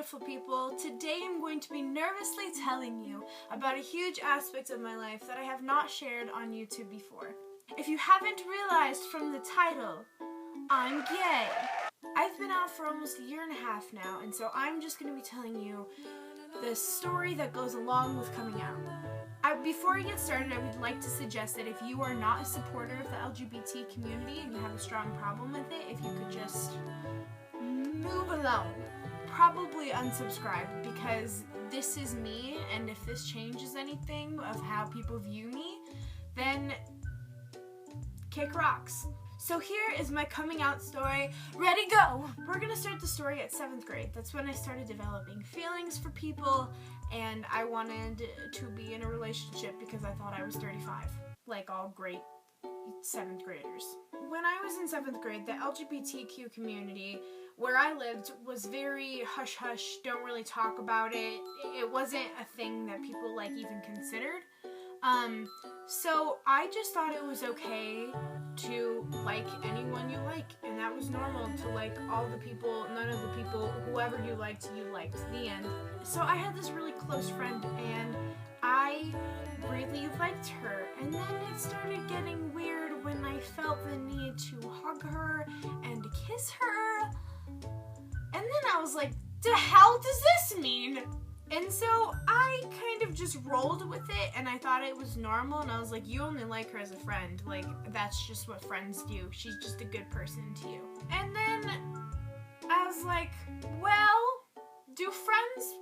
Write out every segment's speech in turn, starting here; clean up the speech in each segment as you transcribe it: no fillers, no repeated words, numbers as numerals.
beautiful people. Today I'm going to be nervously telling you about a huge aspect of my life that I have not shared on YouTube before. If you haven't realized from the title, I'm gay. I've been out for almost a year and a half now, and so I'm just going to be telling you the story that goes along with coming out. Before I get started, I would like to suggest that if you are not a supporter of the LGBT community and you have a strong problem with it, if you could just move along. Probably unsubscribe, because this is me, and if this changes anything of how people view me, then kick rocks. So here is my coming out story. Ready, go! We're gonna start the story at 7th grade. That's when I started developing feelings for people, and I wanted to be in a relationship because I thought I was 35, like all great 7th graders. When I was in 7th grade, the LGBTQ community where I lived was very hush-hush, don't really talk about it. It wasn't a thing that people even considered. So I just thought it was okay to like anyone you like, and that was normal to like all the people, none of the people, whoever you liked, the end. So I had this really close friend, and I really liked her, and then it started getting weird when I felt the need to hug her and kiss her, and then I was like, the hell does this mean? And so I kind of just rolled with it, and I thought it was normal, and I was like, you only like her as a friend, like, that's just what friends do, she's just a good person to you. And then I was like, well, do friends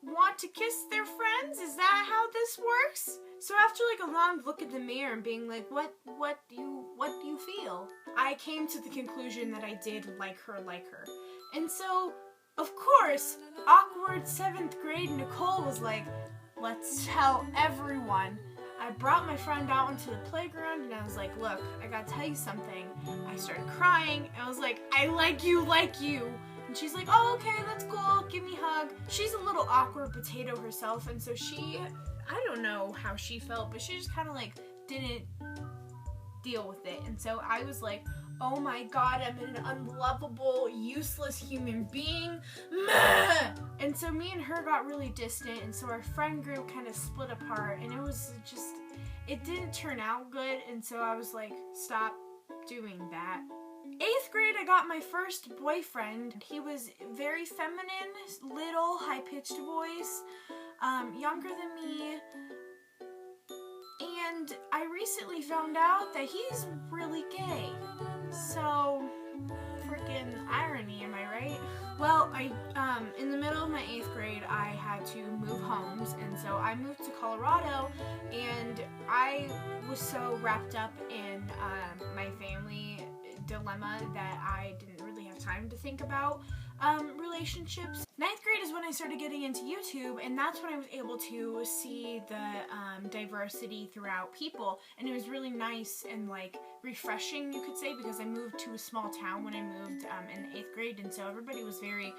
want to kiss their friends? Is that how this works? So after a long look at the mirror and being like, what do you feel? I came to the conclusion that I did like her. And so, of course, awkward 7th grade Nicole was like, let's tell everyone. I brought my friend out into the playground, and I was like, look, I gotta tell you something. I started crying, and I was like, I like you. And she's like, oh, okay, that's cool, give me a hug. She's a little awkward potato herself, and so I don't know how she felt, but she just kind of didn't deal with it. And so I was like, oh my god, I'm an unlovable, useless human being. Meh! And so me and her got really distant, and so our friend group kind of split apart, and it didn't turn out good, and so I was like, stop doing that. 8th grade, I got my first boyfriend. He was very feminine, little, high-pitched voice, younger than me, and I recently found out that he's really gay. So, freaking irony, am I right? Well, in the middle of my 8th grade, I had to move homes, and so I moved to Colorado, and I was so wrapped up in my family dilemma that I didn't really have time to think about relationships. 9th grade is when I started getting into YouTube, and that's when I was able to see the diversity throughout people, and it was really nice and refreshing, you could say, because I moved to a small town when I moved in 8th grade, and so everybody was very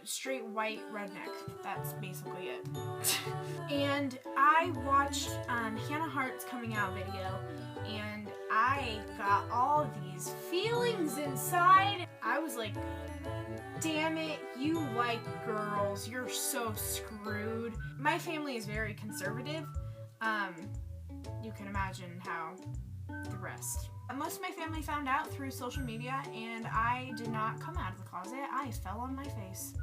straight white redneck. That's basically it. And I watched Hannah Hart's coming out video, and I got all these feelings inside. I was like, damn it, you like girls, you're so screwed. My family is very conservative. You can imagine how the rest. Most of my family found out through social media, and I did not come out of the closet. I fell on my face.